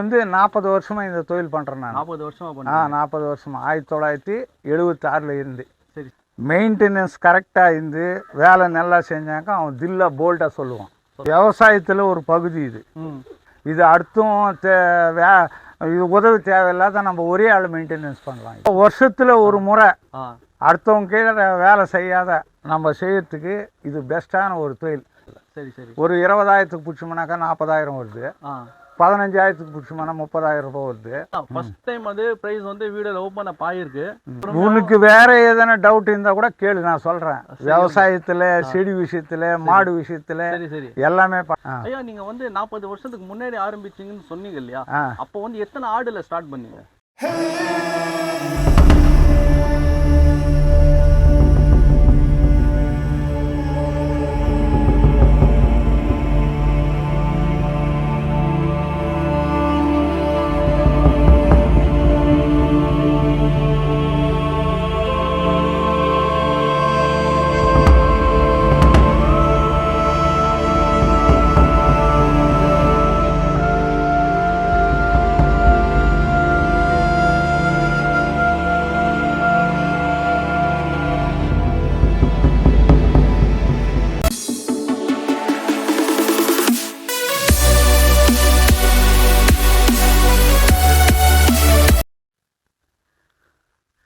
வந்து 40 வருஷமா இந்த தொழில் பண்றேன் நான். 40 வருஷமா பண்றேன். 40 வருஷமா 1976ல இருந்து. சரி. மெயின்டெனன்ஸ் கரெக்டா இருந்து வேலை நல்லா செஞ்சாக்க அவன் தில்லா போல்டா சொல்லுவான். விவசாயத்துல ஒரு பகுதி இது. இது அடுத்தும் இது உதவி தேவையில்லாத நம்ம ஒரே ஆள் மெயின்டெனன்ஸ் பண்ணலாம். வருஷத்துல ஒரு முறை அடுத்தவங்க கீழே வேலை செய்யாத நம்ம செய்யறதுக்கு இது பெஸ்டான ஒரு தொழில். சரி சரி. ஒரு 20,000க்கு பிடிச்சோம்னாக்கா 40,000 வருது. 15,000க்கு பிடிச்சோம்னா 30,000 ரூபாய் வருது. ஃபர்ஸ்ட் டைம் வந்து பிரைஸ் வந்து வீடியோல ஓபன் அப் ஆயிருக்கு. உனக்கு வேற ஏதேனா டவுட் இருந்தா கூட கேளு, நான் சொல்றேன். விவசாயத்துல, செடி விஷயத்துல, மாடு விஷயத்துல எல்லாமே. ஐயா நீங்க வந்து 40 வருஷத்துக்கு முன்னாடி ஆரம்பிச்சீங்கன்னு சொன்னீங்க இல்லையா, அப்போ வந்து எத்தனை ஆடுல ஸ்டார்ட் பண்ணீங்க?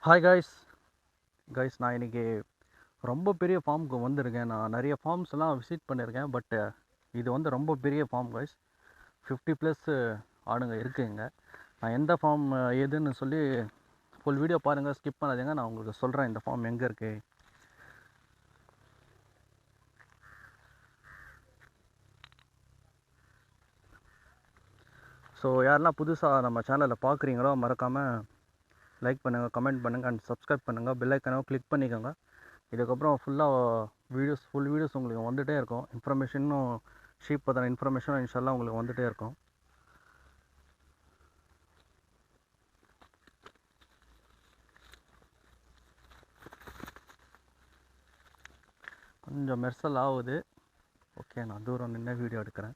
ஹாய் கைஸ், நான் இன்றைக்கி ரொம்ப பெரிய ஃபார்முக்கு வந்திருக்கேன். நான் நிறைய ஃபார்ம்ஸ்லாம் விசிட் பண்ணியிருக்கேன். பட் இது வந்து ரொம்ப பெரிய ஃபார்ம் கைஸ். 50+ ஆடுங்க இருக்குங்க. நான் எந்த ஃபார்ம் எதுன்னு சொல்லி ஃபுல் வீடியோ பாருங்கள், ஸ்கிப் பண்ணாதீங்க. நான் உங்களுக்கு சொல்கிறேன் இந்த ஃபார்ம் எங்கே இருக்குது. ஸோ யாரெல்லாம் புதுசாக நம்ம சேனலில் பார்க்குறீங்களோ மறக்காமல் லைக் பண்ணுங்கள், கமெண்ட் பண்ணுங்கள் அண்ட் சப்ஸ்கிரைப் பண்ணுங்கள். பெல் ஐக்கனை கிளிக் பண்ணிக்கோங்க. இதுக்கப்புறம் ஃபுல் வீடியோஸ் உங்களுக்கு வந்துகிட்டே இருக்கும். இன்ஃபர்மேஷனும் ஷீப் பற்றின இன்ஃபர்மேஷனும் இன்ஷால்லாம் உங்களுக்கு வந்துகிட்டே இருக்கும். கொஞ்சம் மெர்சல் ஆகுது. ஓகே, நான் தூரம் நின்று வீடியோ எடுக்கிறேன்.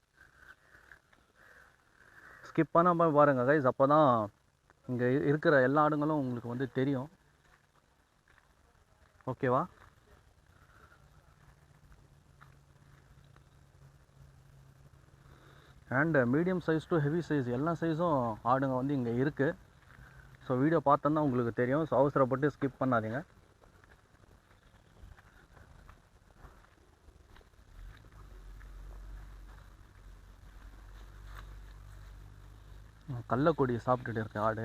ஸ்கிப் பண்ணாமல் பாருங்கள் கைஸ், அப்போ தான் இங்கே இருக்கிற எல்லா ஆடுங்களும் உங்களுக்கு வந்து தெரியும். ஓகேவா? And medium size to heavy size எல்லா சைஸும் ஆடுங்க வந்து இங்கே இருக்குது. ஸோ வீடியோ பார்த்தோன்னா உங்களுக்கு தெரியும். ஸோ அவசரப்பட்டு ஸ்கிப் பண்ணாதீங்க. கள்ளக்கொடி சாப்பிட்டுட்டு இருக்க ஆடு.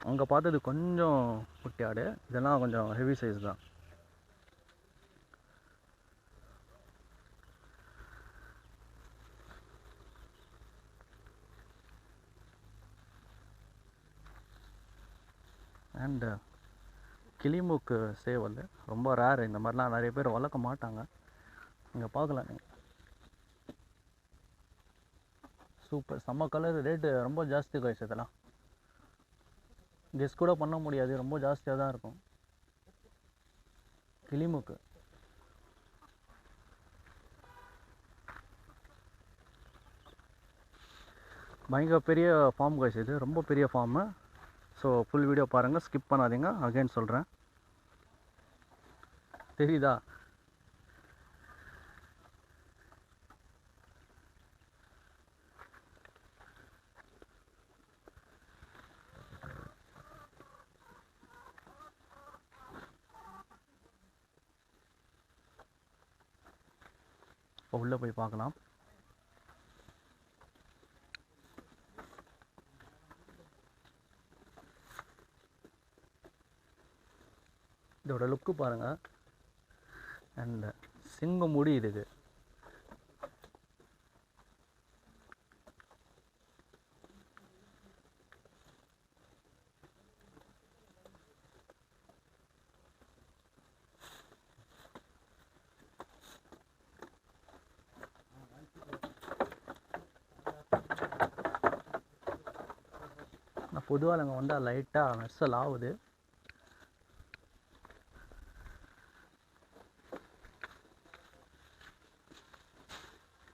அங்கே பார்த்தது கொஞ்சம் குட்டி ஆடு, இதெல்லாம் கொஞ்சம் ஹெவி சைஸ் தான். அண்டு கிளிமூக்கு சேவல் ரொம்ப ரேர். இந்த மாதிரிலாம் நிறைய பேர் வளர்க்க மாட்டாங்க. இங்கே பார்க்கலாம் நீங்கள். சூப்பர், செம்ம கலர். ரேட்டு ரொம்ப ஜாஸ்தி கைஸ். இதெல்லாம் கெஸ் கூட பண்ண முடியாது, ரொம்ப ஜாஸ்தியாக தான் இருக்கும். கிளிமூக்கு பயங்கர பெரிய ஃபார்ம் கைஸ். இது ரொம்ப பெரிய ஃபார்மு. ஸோ ஃபுல் வீடியோ பாருங்கள், ஸ்கிப் பண்ணாதீங்க. அகைன் சொல்கிறேன், தெரியுதா? உள்ளே போய் பார்க்கலாம். இதோட லுக்கு பாருங்கள். அண்ட் சிங்கம் முடி இதுக்கு. பொதுவாக அங்கே வந்தால் லைட்டாக மெர்சல் ஆகுது.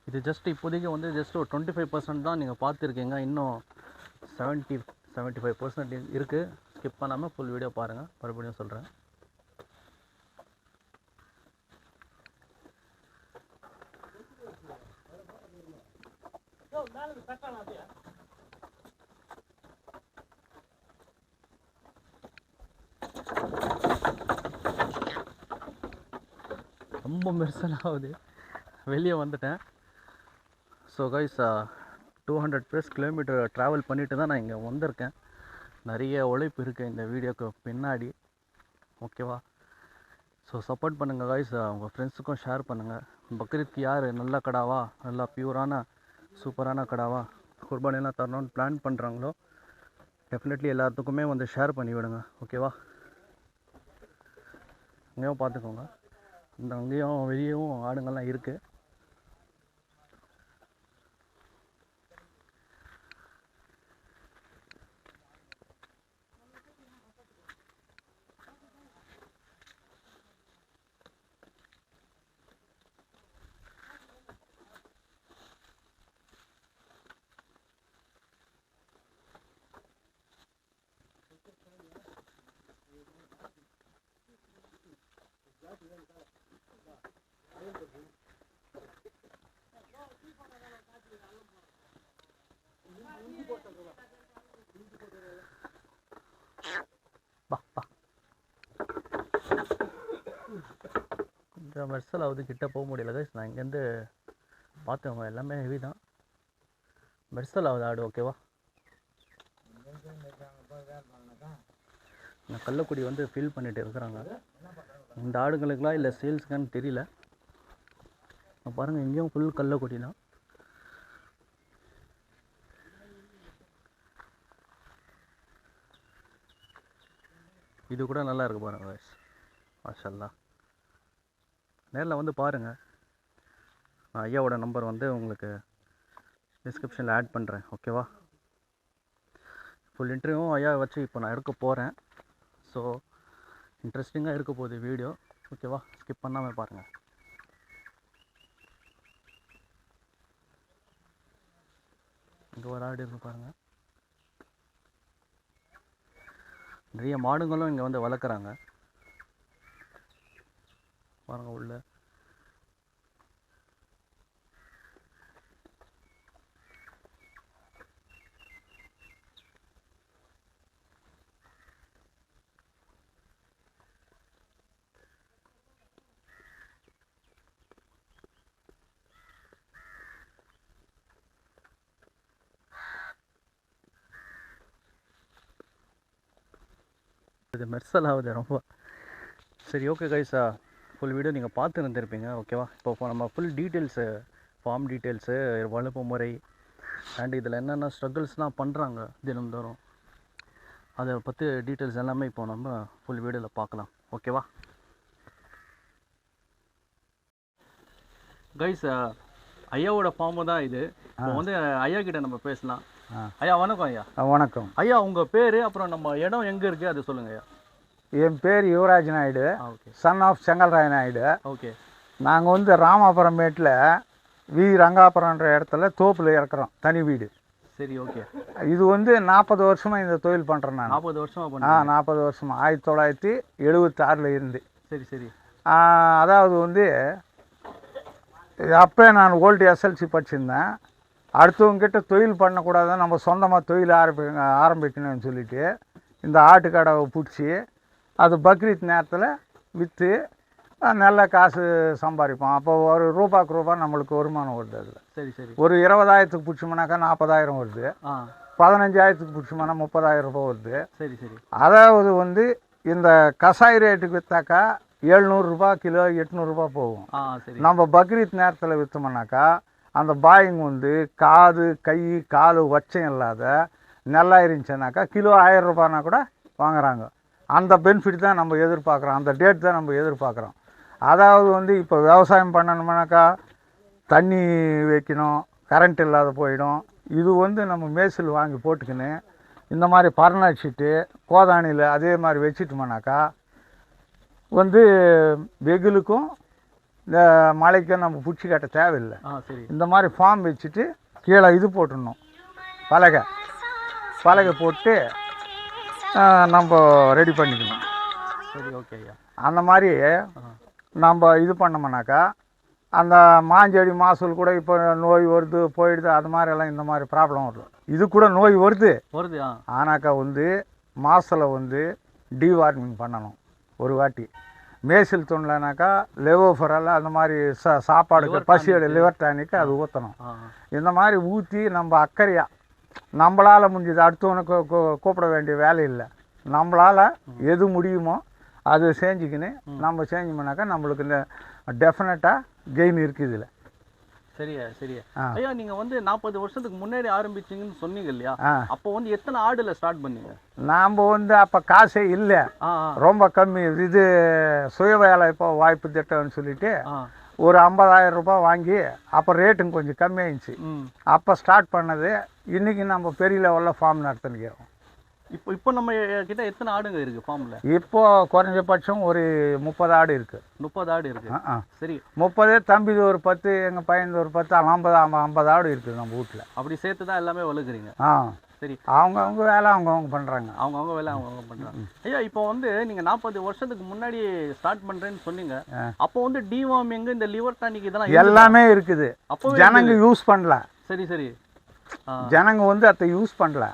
இது ஜஸ்ட் இப்போதைக்கு வந்து ஜஸ்ட் ஒரு 25% தான் நீங்கள் பார்த்துருக்கீங்க. இன்னும் 75% இருக்குது. ஸ்கிப் பண்ணாமல் ஃபுல் வீடியோ பாருங்கள். மறுபடியும் சொல்கிறேன். ரொம்ப மெர்சலாகுது. வெளியே வந்துட்டேன். ஸோ கைஸ் 200+ கிலோமீட்டர் ட்ராவல் பண்ணிட்டு தான் நான் இங்கே வந்திருக்கேன். நிறைய உழைப்பு இருக்குது இந்த வீடியோக்கு பின்னாடி. ஓகேவா? ஸோ சப்போர்ட் பண்ணுங்கள் கைஸ். உங்கள் ஃப்ரெண்ட்ஸுக்கும் ஷேர் பண்ணுங்கள். பக்ரீத்க்கு யார் நல்ல கடாவா, நல்லா பியூரான சூப்பரான கடாவா குர்பானிலாம் தரணும்னு பிளான் பண்ணுறாங்களோ டெஃபினெட்லி எல்லாத்துக்குமே வந்து ஷேர் பண்ணி விடுங்க. ஓகேவா? இங்கேயும் பார்த்துக்கோங்க. இந்த அங்கேயும் வெளியவும் ஆடுங்கள்லாம் இருக்குது. கொஞ்சம் மெர்சலாவது கிட்ட போக முடியல கைஸ். நான் இங்கேருந்து பார்த்தவங்க எல்லாமே ஹெவி தான். மெர்சலாவது ஆடு. ஓகேவா? நான் கள்ளக்குடி வந்து ஃபீல் பண்ணிட்டு இருக்கிறாங்க. இந்த ஆடுங்களுக்கெலாம் இல்லை சேல்ஸுக்கான்னு தெரியல. பாருங்கள், இங்கேயும் ஃபுல் கள்ளக்குடி தான். இது கூட நல்லா இருக்கு பாருங்க கைஸ். மாஷல்லா. நேரில் வந்து பாருங்கள். நான் ஐயாவோட நம்பர் வந்து உங்களுக்கு டிஸ்கிரிப்ஷனில் ஆட் பண்ணுறேன். ஓகேவா? ஃபுல் இன்டர்வியூவும் ஐயா வச்சு இப்போ நான் எடுக்க போகிறேன். ஸோ இன்ட்ரெஸ்டிங்காக இருக்க போகுது வீடியோ. ஓகேவா? ஸ்கிப் பண்ணாமல் பாருங்கள். இங்கே ஒரு ஆடு இருக்கு பாருங்கள். நிறைய மாடுங்களும் இங்கே வந்து வளர்க்குறாங்க பாருங்கள் உள்ள. இது மெர்சல் ஆகுது ரொம்ப. சரி, ஓகே கைஸா, ஃபுல் வீடியோ நீங்கள் பார்த்து இருந்திருப்பீங்க. ஓகேவா? இப்போ நம்ம ஃபுல் டீட்டெயில்ஸு, ஃபார்ம் டீட்டெயில்ஸு, வளர்ப்பு முறை அண்ட் இதில் என்னென்ன ஸ்ட்ரகிள்ஸ்லாம் பண்ணுறாங்க தினந்தோறும், அதை பற்றி டீட்டெயில்ஸ் எல்லாமே இப்போ நம்ம ஃபுல் வீடியோவில் பார்க்கலாம். ஓகேவா கைஸ்? ஐயாவோட ஃபார்மு தான் இது. இப்போ வந்து ஐயா கிட்ட நம்ம பேசலாம். ஐயா வணக்கம். ஐயா வணக்கம். ஐயா உங்கள் பேர், அப்புறம் நம்ம இடம் எங்கே இருக்குது அது சொல்லுங்கள் ஐயா. என் பேர் Yuvaraj Naidu, son of Chengalraya Naidu. Okay. நாங்கள் வந்து ராமாபுரம் மேட்டில் ரங்காபுரம்ன்ற இடத்துல தோப்பில் இருக்கிறோம், தனி வீடு. சரி, ஓகே. இது வந்து 40 வருஷமாக இந்த தொழில் பண்ணுறேன் நான். 40 வருஷமாக 40 வருஷமாக 1976 இருந்து. சரி சரி. அதாவது வந்து அப்போ நான் ஓல்டு எஸ்எல்சி படிச்சிருந்தேன். அடுத்தவங்ககிட்ட தொழில் பண்ணக்கூடாதுன்னு நம்ம சொந்தமாக தொழில் ஆரம்பிக்கணும்னு சொல்லிவிட்டு இந்த ஆட்டுக்கடவை பிடிச்சி அது பக்ரீத் நேரத்தில் விற்று நல்ல காசு சம்பாதிப்போம். அப்போ ஒரு ரூபாய்க்கு ரூபாய் நம்மளுக்கு வருமானம் வருது. அதில் சரி சரி. ஒரு 20,000க்கு பிடிச்சோம்னாக்கா 40,000 வருது. 15,000க்கு பிடிச்சோம்னா 30,000 ரூபாய் வருது. சரி சரி. அதாவது வந்து இந்த கசாய் ரேட்டுக்கு விற்றாக்கா 700 ரூபாய் கிலோ, 800 ரூபாய் போகும். நம்ம பக்ரீத் நேரத்தில் விற்றோம்னாக்கா அந்த பாயிங் வந்து காது, கை, கால் வச்சம் இல்லாத நல்லா இருந்துச்சுனாக்கா கிலோ 1000 ரூபாய்னா கூட வாங்குறாங்க. அந்த பெனிஃபிட் தான் நம்ம எதிர்பார்க்குறோம், அந்த டேட் தான் நம்ம எதிர்பார்க்குறோம். அதாவது வந்து இப்போ விவசாயம் பண்ணணும்னாக்கா தண்ணி வைக்கணும், கரண்ட் இல்லாத போயிடும். இது வந்து நம்ம மேய்ச்சல் வாங்கி போட்டுக்கின்னு இந்த மாதிரி பரணடிச்சிட்டு கோதானியில் அதே மாதிரி வச்சுட்டோம்னாக்கா வந்து வெயிலுக்கும் இந்த மழைக்கு நம்ம பிடிச்சி கட்ட தேவையில்லை. சரி. இந்த மாதிரி ஃபார்ம் வச்சுட்டு கீழே இது போட்டுடணும், பலகை போட்டு நம்ம ரெடி பண்ணிக்கணும். சரி, ஓகே ஐயா. அந்த மாதிரி நம்ம இது பண்ணோம்னாக்கா அந்த மாஞ்செடி மாசூல் கூட இப்போ நோய் வருது போயிடுது, அது மாதிரியெல்லாம் இந்த மாதிரி ப்ராப்ளம் வருது. இது கூட நோய் வருது. ஆனாக்கா வந்து மாசில் வந்து டீவார்மிங் பண்ணணும் ஒரு வாட்டி. மேசில் தூண்டலைனாக்கா லெவோஃபரெல்லாம் அந்த மாதிரி சாப்பாடுக்கு பசியோட லிவர் டானிக்கு அது ஊற்றணும். இந்த மாதிரி ஊற்றி நம்ம அக்கறையாக நம்மளால் முடிஞ்சது, அடுத்தவனுக்கு கூப்பிட வேண்டிய வேலை இல்லை. நம்மளால் எது முடியுமோ அது செஞ்சுக்கின்னு நம்ம செஞ்சோம்னாக்கா நம்மளுக்கு இந்த டெஃபினட்டாக கெயின் இருக்குது இதில். சரியா சரியா ஐயா. நீங்கள் வந்து 40 வருஷத்துக்கு முன்னாடி ஆரம்பிச்சிங்கன்னு சொன்னீங்க இல்லையா? அப்போ வந்து எத்தனை ஆடுல ஸ்டார்ட் பண்ணீங்க? நாம் வந்து அப்போ காசே இல்லை, ரொம்ப கம்மி. இது சுய வேலை இப்போ வாய்ப்பு திட்டம்னு சொல்லிட்டு ஒரு 50,000 ரூபாய் வாங்கி அப்போ ரேட்டுங்க கொஞ்சம் கம்மியாகிடுச்சு. அப்போ ஸ்டார்ட் பண்ணது. இன்றைக்கி நம்ம பெரிய லெவலில் ஃபார்ம் நடத்திக்கிறோம். இப்போ நம்ம கிட்ட எத்தனை ஆடுங்க இருக்குது ஃபார்மில்? இப்போ குறைஞ்சபட்சம் ஒரு 30 ஆடு இருக்குது. 30 ஆடு இருக்குது. சரி, 30 தம்பிது ஒரு 10, எங்கள் பையன் ஒரு 10, 50 ஆடு இருக்குது நம்ம வீட்டில். அப்படி சேர்த்து தான் எல்லாமே வளர்க்குறீங்க? சரி. அவங்கவுங்க வேலை அவங்கவுங்க பண்ணுறாங்க. அவங்கவுங்க வேலை அவங்கவுங்க பண்ணுறாங்க. ஐயா, இப்போ வந்து நீங்கள் 40 வருஷத்துக்கு முன்னாடி ஸ்டார்ட் பண்ணுறேன்னு சொன்னீங்க. அப்போ வந்து டிவார்மிங், இந்த லிவர் டானிக் இதெல்லாம் எல்லாமே இருக்குது. அப்போ ஜனங்க யூஸ் பண்ணல. சரி சரி. ஜனங்க வந்து அதை யூஸ் பண்ணல.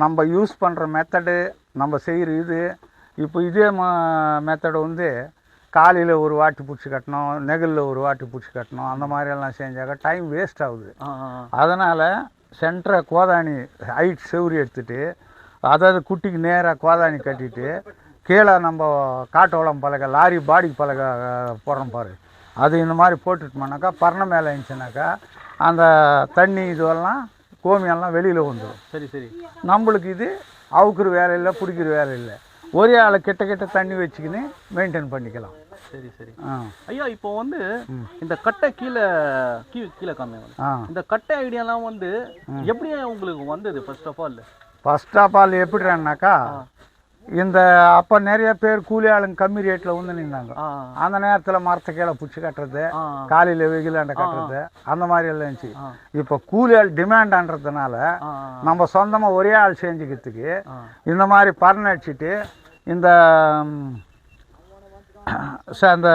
நம்ம யூஸ் பண்ணுற மெத்தடு, நம்ம செய்கிற இது இப்போ இதே மெத்தடு வந்து காலையில் ஒரு வாட்டி பிடிச்சி கட்டணும், நெகலில் ஒரு வாட்டி பிடிச்சி கட்டணும், அந்த மாதிரியெல்லாம் செஞ்சாக்க டைம் வேஸ்ட் ஆகுது. அதனால் சென்டரை கோதாணி ஹைட் செவுரி எடுத்துகிட்டு அதாவது குட்டிக்கு நேராக கோதாணி கட்டிட்டு கீழே நம்ம காட்டோளம் பலகை, லாரி பாடி பலகை போடுறோம் பாரு, அது இந்த மாதிரி போட்டுட்டோம்னாக்கா பரணை மேலே இருந்துச்சுனாக்கா அந்த தண்ணி இதுவெல்லாம் கோமியெல்லாம் வெளியில் வந்துடும். சரி சரி. நம்மளுக்கு இது அவுக்குற வேலை இல்லை, பிடிக்கிற வேலை இல்லை. ஒரே ஆளை கிட்ட தண்ணி வச்சுக்கின்னு மெயின்டைன் பண்ணிக்கலாம். சரி சரி. ஐயா, இப்போ வந்து இந்த கட்டை கீழே காமிங்க. இந்த கட்டை ஐடியாலாம் வந்து எப்படி உங்களுக்கு வந்தது? ஃபர்ஸ்ட் ஆஃப் ஆல் எப்படின்னாக்கா இந்த அப்போ நிறைய பேர் கூலி ஆளுங்க கம்மி ரேட்டில் வந்து நின்றாங்க. அந்த நேரத்தில் மரத்தை கீழே பிடிச்சி கட்டுறது, காலையில் வெயிலாண்ட கட்டுறது, அந்த மாதிரி எல்லாம் இருந்துச்சு. இப்போ கூலி ஆள் டிமாண்டான்றதுனால நம்ம சொந்தமாக ஒரே ஆள் செஞ்சுக்கிறதுக்கு இந்த மாதிரி பரணை அடிச்சுட்டு இந்த அந்த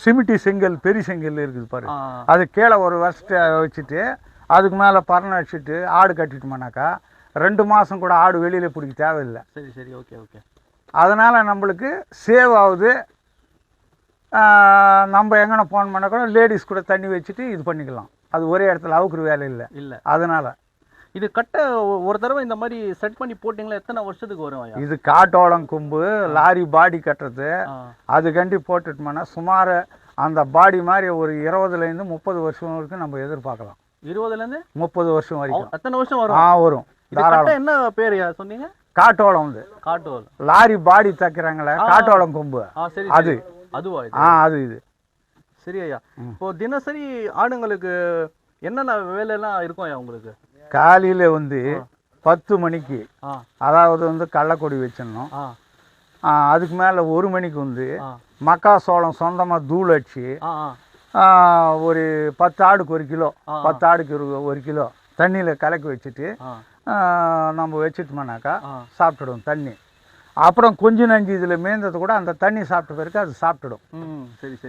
சிமிட்டி செங்கல், பெரிய செங்கல் இருக்குது பாரு, அது கீழே ஒரு வருஷத்தை வச்சுட்டு அதுக்கு மேலே பரணை அடிச்சுட்டு ஆடு கட்டிட்டோம்னாக்கா 2 மாதம் கூட ஆடு வெளியில் பிடிக்க தேவையில்லை. சரி சரி. Okay okay. அதனால் நம்மளுக்கு சேவ் ஆகுது. நம்ம எங்கே ஃபோன் பண்ண கூட லேடிஸ் கூட தண்ணி வச்சுட்டு இது பண்ணிக்கலாம். அது ஒரே இடத்துல அவுக்குற வேலை இல்லை. அதனால் இது கட்டை ஒரு தடவை இந்த மாதிரி செட் பண்ணி போட்டிங்களா எத்தனை வருஷத்துக்கு வரும்? இது காட்டோளம் கொம்பு, லாரி பாடி கட்டுறது, அது கண்டி போட்டுட்டோம்னா சுமார் அந்த பாடி மாதிரி ஒரு 20லேருந்து 30 வருஷம் வரைக்கும் நம்ம எதிர்பார்க்கலாம். 20லேருந்து 30 வருஷம் வரைக்கும். எத்தனை வருஷம் வரும்? வரும். என்ன பேர் சொன்னீங்க? காட்டோளம். வந்து காட்டோளம் லாரி பாடி தைக்கிறாங்களே, காட்டோளம் கொம்பு, அது அதுவா? அது இது. சரி ஐயா. இப்போ தினசரி ஆடுங்களுக்கு என்னென்ன வேலையெல்லாம் இருக்கும் ஐயா உங்களுக்கு? காலையில் வந்து 10 மணிக்கு அதாவது வந்து கள்ளக்கொடி வச்சிடணும். அதுக்கு மேலே 1 மணிக்கு வந்து மக்காசோளம் சொந்தமாக தூள் அடிச்சு ஒரு 10 ஆடுக்கு 1 கிலோ, 10 ஆடுக்கு 1 கிலோ தண்ணியில் கலக்கி வச்சுட்டு நம்ம வச்சுட்டோம்னாக்கா சாப்பிட்டுடும் தண்ணி. அப்புறம் கொஞ்சம் நஞ்சு இதில் மேய்ந்தது கூட அந்த தண்ணி சாப்பிட்ட பிறகு அது சாப்பிட்டுடும்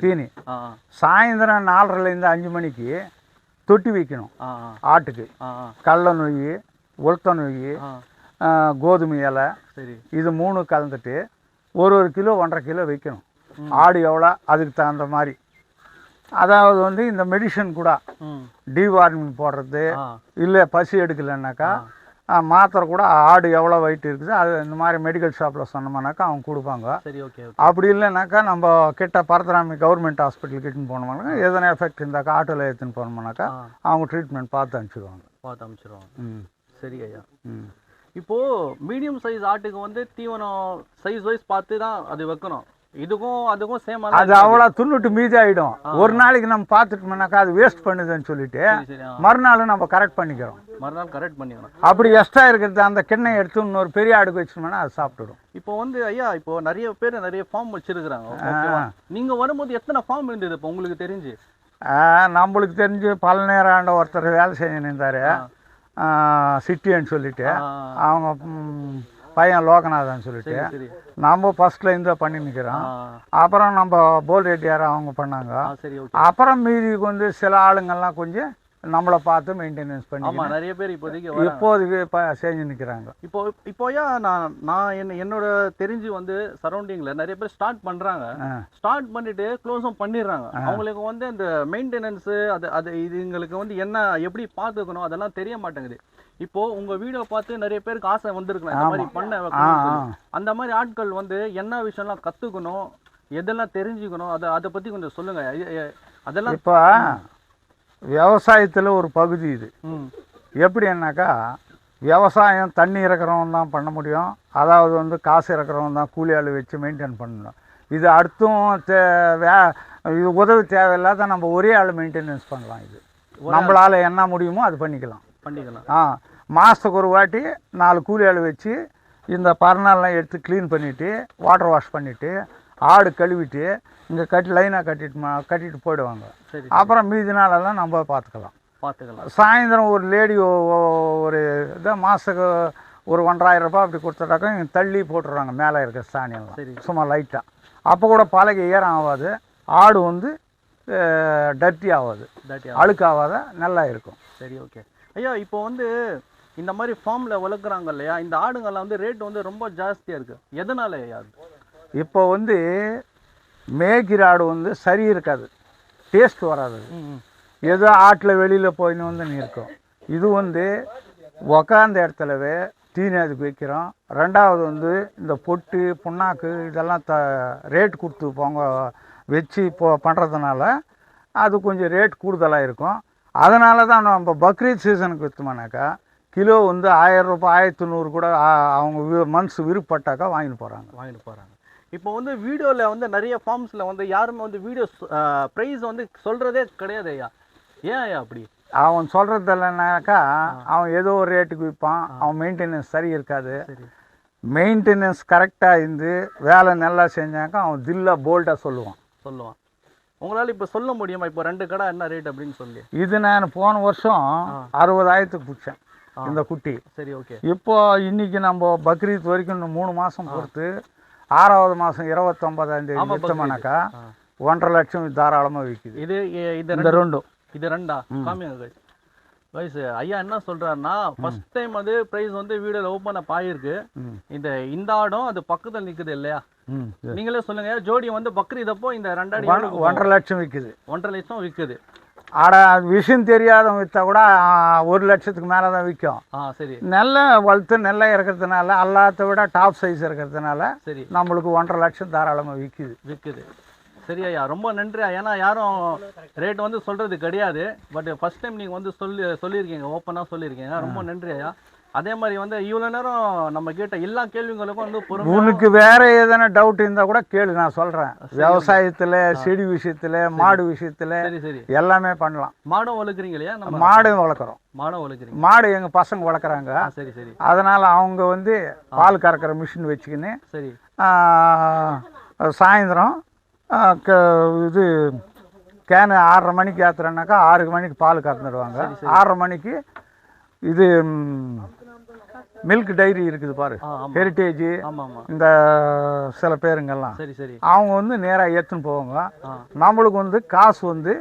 தீனி. சாயந்தரம் 4:30லேருந்து 5 மணிக்கு தொட்டி வைக்கணும் ஆட்டுக்கு. கடல நொய், உளுத்த நொய், கோதுமை இலை, இது 3 கலந்துட்டு 1 கிலோ 1.5 கிலோ வைக்கணும். ஆடு எவ்வளோ அதுக்கு தகுந்த மாதிரி. அதாவது வந்து இந்த மெடிசன் கூட டிவார்மிங் போடுறது, இல்லை பசி எடுக்கலைன்னாக்கா மாத்திரை கூட ஆடு எவ்வளோ வெயிட் இருக்குது அது இந்த மாதிரி மெடிக்கல் ஷாப்பில் சொன்னோம்னாக்கா அவங்க கொடுப்பாங்க. அப்படி இல்லைனாக்கா நம்ம கிட்ட பரதராமி கவர்மெண்ட் ஹாஸ்பிட்டல் கிட்டன்னு போனோம்னாக்கா எதனா எஃபெக்ட் இருந்தாக்கா ஆட்டோவில் எடுத்துன்னு போனோம்னாக்கா அவங்க ட்ரீட்மெண்ட் பார்த்து அனுப்பிச்சிடுவாங்க. சரி ஐயா. இப்போது மீடியம் சைஸ் ஆட்டுக்கு வந்து தீவனம் சைஸ் வைஸ் பார்த்து தான் அது வைக்கணும். இதுக்கும் அதுக்கும் சேம் அது அவ்வளோ துண்ணுட்டு மீதி ஆகிடும். ஒரு நாளைக்கு நம்ம பார்த்துட்டோம்னாக்கா அது வேஸ்ட் பண்ணுதுன்னு சொல்லிட்டு மறுநாள் நம்ம கரெக்ட் பண்ணிக்கிறோம். மறுநாள் கரெக்ட் பண்ணிக்கணும். அப்படி எக்ஸ்ட்ரா இருக்கிறது அந்த கிண்ணை எடுத்து இன்னொரு பெரிய அடுக்கு வச்சோம்னா அது சாப்பிட்டுடும். இப்போ வந்து ஐயா, இப்போ நிறைய பேர் நிறைய ஃபார்ம் வச்சிருக்கிறாங்க. நீங்க வரும்போது எத்தனை ஃபார்ம் இருந்தது இப்போ உங்களுக்கு தெரிஞ்சு? நம்மளுக்கு தெரிஞ்சு பல நேரம் ஆண்ட ஒருத்தர் வேலை செஞ்சு நின்றாரு, சிட்டின்னு சொல்லிட்டு. அவங்க பையன் லோகநாதன் சொல்லிட்டு நம்ம ஃபர்ஸ்ட்ல இருந்து பண்ணி நிற்கிறோம். அப்புறம் நம்ம போல் ரெட்டியார் அவங்க பண்ணாங்க. அப்புறம் மீதிக்கு வந்து சில ஆளுங்கள்லாம் கொஞ்சம் நம்மளை பார்த்து மெயின்டெனன்ஸ் பண்ணி நிறைய பேர் இப்போதைக்கு செஞ்சு நிற்கிறாங்க. இப்போயா நான் என்னோட தெரிஞ்சு வந்து சரௌண்டிங்கில் நிறைய பேர் ஸ்டார்ட் பண்ணுறாங்க. ஸ்டார்ட் பண்ணிட்டு க்ளோஸும் பண்ணிடுறாங்க. அவங்களுக்கு வந்து அந்த மெயின்டெனன்ஸு அது இதுங்களுக்கு வந்து என்ன எப்படி பார்த்துக்கணும் அதெல்லாம் தெரிய மாட்டேங்குது. இப்போ உங்க வீடியோ பார்த்து நிறைய பேருக்கு ஆசை வந்திருக்கலாம் இந்த மாதிரி பண்ண. அந்த மாதிரி ஆட்கள் வந்து என்ன விஷயம்லாம் கற்றுக்கணும், எதெல்லாம் தெரிஞ்சுக்கணும், அதை பற்றி கொஞ்சம் சொல்லுங்க. அதெல்லாம் இப்போ விவசாயத்தில் ஒரு பகுதி இது. எப்படின்னாக்கா விவசாயம் தண்ணி இறக்குறவன் தான் பண்ண முடியும். அதாவது வந்து காசு இறக்குறவன் தான் கூலி ஆள் வச்சு மெயின்டைன் பண்ணணும். இது அடுத்தும் இது உதவி தேவையில்லாத நம்ம ஒரே ஆள் மெயின்டெனன்ஸ் பண்ணலாம். இது நம்மளால் என்ன முடியுமோ அது பண்ணிக்கலாம். மாதத்துக்கு ஒரு வாட்டி 4 கூலி ஆள் வச்சு இந்த பரணாலாம் எடுத்து க்ளீன் பண்ணிவிட்டு வாட்டர் வாஷ் பண்ணிவிட்டு ஆடு கழுவிட்டு இங்கே லைனாக கட்டிட்டு போயிடுவாங்க. அப்புறம் மீதி நாளெல்லாம் நம்ம பார்த்துக்கலாம். சாயந்தரம் ஒரு லேடி ஒரு இதான் மாதத்துக்கு ஒரு 1500 ரூபாய் அப்படி கொடுத்துட்டாக்கா இங்கே தள்ளி போட்டுடுறாங்க மேலே இருக்க சாணியெல்லாம் சும்மா லைட்டாக. அப்போ கூட பழகி ஈரம் ஆகாது, ஆடு வந்து டர்ட்டி ஆகாது, அழுக்காகாத நல்லா இருக்கும். சரி, ஓகே ஐயா. இப்போ வந்து இந்த மாதிரி ஃபார்மில் வளர்க்குறாங்க இல்லையா, இந்த ஆடுங்கள்லாம் வந்து ரேட் வந்து ரொம்ப ஜாஸ்தியாக இருக்குது. எதனால ஐயா? இப்போ வந்து மேய்க்கிற ஆடு வந்து சரி இருக்காது, டேஸ்ட் வராது. ஏதோ ஆட்டில் வெளியில் போயின்னு வந்து நிற்கும். இது வந்து உக்காந்த இடத்துலவே தீனி அதுக்கு வைக்கிறோம். ரெண்டாவது வந்து இந்த பொட்டு புண்ணாக்கு இதெல்லாம் ரேட் கொடுத்து போங்க வச்சு பண்ணுறதுனால அது கொஞ்சம் ரேட் கூடுதலாக இருக்கும். அதனால தான் நம்ம பக்ரீத் சீசனுக்கு விற்றோம்னாக்கா கிலோ வந்து 1000 ரூபாய் 1100 கூட அவங்க மனசு விருப்பப்பட்டாக்கா வாங்கிட்டு போகிறாங்க. இப்போ வந்து வீடியோவில் வந்து நிறைய ஃபார்ம்ஸில் வந்து யாருமே வந்து வீடியோ ப்ரைஸ் வந்து சொல்கிறதே கிடையாது ஐயா. ஏன் ஐயா அப்படி? அவன் சொல்கிறது இல்லைனாக்கா அவன் ஏதோ ஒரு ரேட்டுக்கு விற்பான். அவன் மெயின்டெனன்ஸ் சரி இருக்காது. மெயின்டெனன்ஸ் கரெக்டாக இருந்து வேலை நல்லா செஞ்சாக்கா அவன் தில்லாக போல்டாக சொல்லுவான். உங்களால் இப்போ சொல்ல முடியுமா இப்போ 2 கடை என்ன ரேட் அப்படின்னு சொல்லி? இது நான் போன வருஷம் 60,000க்கு பிடிச்சேன் இந்த குட்டி. சரி, ஓகே. இப்போ இன்னைக்கு நம்ம பக்ரீத் வரைக்கும் இன்னும் 3 மாதம் பொறுத்து 6வது மாதம் 29ஆம் தேதி விற்றோம்னாக்கா 1.5 லட்சம் தாராளமாக விற்குது. இது ரெண்டும் இது ரெண்டா காமிங்க கைஸ். ஐயா என்ன சொல்றாருன்னா ஃபர்ஸ்ட் டைம் வந்து பிரைஸ் வந்து வீடியோல ஓப்பன் அப் ஆயிருக்கு. இந்த ஆடும் அது பக்கத்தில் நிக்குது இல்லையா, நீங்களே சொல்லுங்க. ஜோடி வந்து பக்ரீத் அப்போ இந்த 1.5 லட்சம் விற்குது. 1.5 லட்சம் விற்குது. ஆட விஷயம் தெரியாதவங்க விற்றா கூட 1 லட்சத்துக்கு மேலே தான் விற்கும். சரி, நல்ல வளர்த்து நெல்லை இருக்கிறதுனால எல்லாத்த விட டாப் சைஸ் இருக்கிறதுனால சரி நம்மளுக்கு 1.5 லட்சம் தாராளமாக விற்குது. சரி ஐயா, ரொம்ப நன்றி. ஏன்னா யாரும் ரேட் வந்து சொல்கிறது கிடையாது. பட் ஃபர்ஸ்ட் டைம் நீங்கள் வந்து சொல்லியிருக்கீங்க, ஓப்பனாக சொல்லியிருக்கீங்க. ரொம்ப நன்றி ஐயா. அதே மாதிரி வந்து இவ்வளோ நேரம் நம்ம கேட்ட எல்லா கேள்விங்களுக்கும் வந்து உனக்கு வேற எதனா டவுட் இருந்தால் கூட கேளு, நான் சொல்கிறேன். விவசாயத்தில், செடி விஷயத்தில், மாடு விஷயத்தில் சரி எல்லாமே பண்ணலாம். மாடும் வளர்க்குறீங்க இல்லையா? நம்ம மாடும் வளர்க்குறோம். மாடு எங்கள் பசங்க வளர்க்குறாங்க. சரி. அதனால் அவங்க வந்து பால் கறக்கிற மிஷின் வச்சுக்கின்னு சரி சாயந்தரம் இது கேனு 6:30 மணிக்கு ஏற்றுறேன்னாக்கா 6 மணிக்கு பால் கறந்துடுவாங்க. 6:30 மணிக்கு இது மில்க் டைரி இருக்குது பாரு, ஹெரிட்டேஜ், இந்த சில பேருங்கெல்லாம் அவங்க வந்து நேராக ஏற்றுன்னு போவாங்க. நம்மளுக்கு வந்து காசு வந்து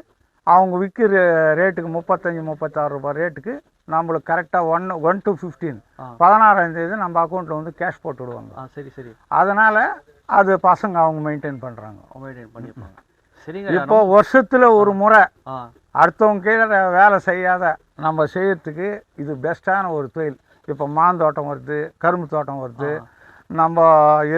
அவங்க விற்கிற ரேட்டுக்கு 35-36 ரூபாய் ரேட்டுக்கு நம்மளுக்கு கரெக்டாக 1 to 15 16ஆம் தேதி நம்ம அக்கௌண்ட்டில் வந்து கேஷ் போட்டு விடுவாங்க. சரி. அதனால் அது பசங்க அவங்க மெயின்டைன் பண்ணுறாங்க. சரிங்க. இப்போ வருஷத்தில் ஒரு முறை அடுத்தவங்க கீழே வேலை செய்யாத நம்ம செய்யறதுக்கு இது பெஸ்ட்டான ஒரு தொழில். இப்போ மாந்தோட்டம் வருது, கரும்பு தோட்டம் வருது, நம்ம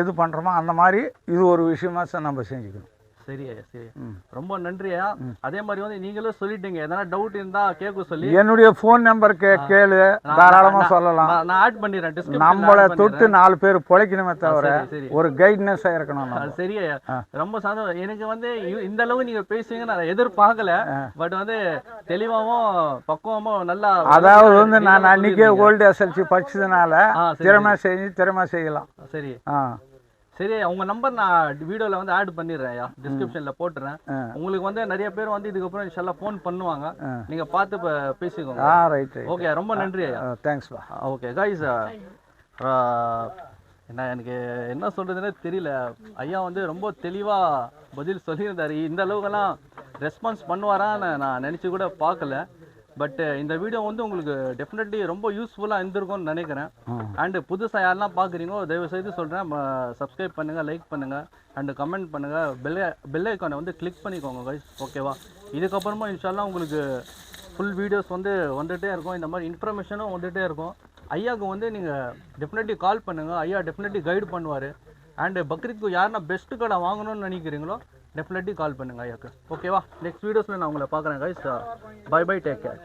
எது பண்ணுறோமோ அந்த மாதிரி இது ஒரு விஷயமா நம்ம செஞ்சுக்கணும். சரி ஐயா சரி ரொம்ப நன்றி ஐயா அதே மாதிரி வந்து நீங்களும் சொல்லிட்டீங்க எதனா டவுட் இருந்தா கேட்க சொல்லி என்னுடைய ஃபோன் நம்பர் கேளு தாராளமா சொல்லலாம் நான் ஆட் பண்ணிடுறேன் டிஸ்கிரிப்ஷன்ல நம்மள தொட்டு 4 பேர் பொழைக்கணுமே தவிர சரி ஒரு கைட்னஸா இருக்கணும் சரி ஐயா ரொம்ப சந்தோஷம் எனக்கு வந்து இந்த அளவு நீங்க பேசுவீங்க நான் எதிர்பார்க்கல பட் வந்து தெளிவாவும் பக்குவமும் நல்லா அதாவது வந்து நான் அன்னைக்கே ஓல்டு எஸ்எல்சி படிச்சதுனால திறமை செய்யலாம் சரி சரி உங்க நம்பர் நான் வீடியோல வந்து ஆட் பண்ணிடுறேன் டிஸ்கிரிப்ஷன்ல போட்டுறேன் உங்களுக்கு வந்து நிறைய பேர் வந்து இதுக்கப்புறம் இன்ஷால்லா ஃபோன் பண்ணுவாங்க நீங்க பார்த்து பேசிக்கோங்க ரைட் ஓகே ரொம்ப நன்றி ஐயா தேங்க்ஸ் ஓகே கைஸ் எனக்கு என்ன சொல்றதுன்னே தெரியல ஐயா வந்து ரொம்ப தெளிவா பதில் சொல்லியிருந்தாரு இந்த அளவுக்கெல்லாம் ரெஸ்பான்ஸ் பண்ணுவாரான்னு நான் நினைச்சு கூட பார்க்கல பட் இந்த வீடியோ வந்து உங்களுக்கு டெஃபினெட்லி ரொம்ப யூஸ்ஃபுல்லாக இருந்திருக்கும்னு நினைக்கிறேன் அண்டு புதுசாக யாரெல்லாம் பார்க்குறீங்களோ தயவு செய்து சொல்கிறேன் சப்ஸ்கிரைப் பண்ணுங்கள் லைக் பண்ணுங்கள் அண்டு கமெண்ட் பண்ணுங்கள் பெல் ஐக்கானை வந்து கிளிக் பண்ணிக்கோங்க கைஸ் ஓகேவா இதுக்கப்புறமா இன்ஷால்லாம் உங்களுக்கு ஃபுல் வீடியோஸ் வந்து வந்துகிட்டே இருக்கும் இந்த மாதிரி இன்ஃபர்மேஷனும் வந்துகிட்டே இருக்கும் ஐயாவுக்கு வந்து நீங்கள் டெஃபினெட்லி கால் பண்ணுங்கள் ஐயா டெஃபினெட்லி கைடு பண்ணுவார் அண்டு பக்ரீத்க்கு யாருன்னா பெஸ்ட்டு கடை வாங்கணும்னு நினைக்கிறீங்களோ டெஃபினெட்லி கால் பண்ணுங்கள் ஐயாக்கு ஓகேவா நெக்ஸ்ட் வீடியோஸில் நான் உங்களை பார்க்குறேன் கைஸ் பை டேக் கேர்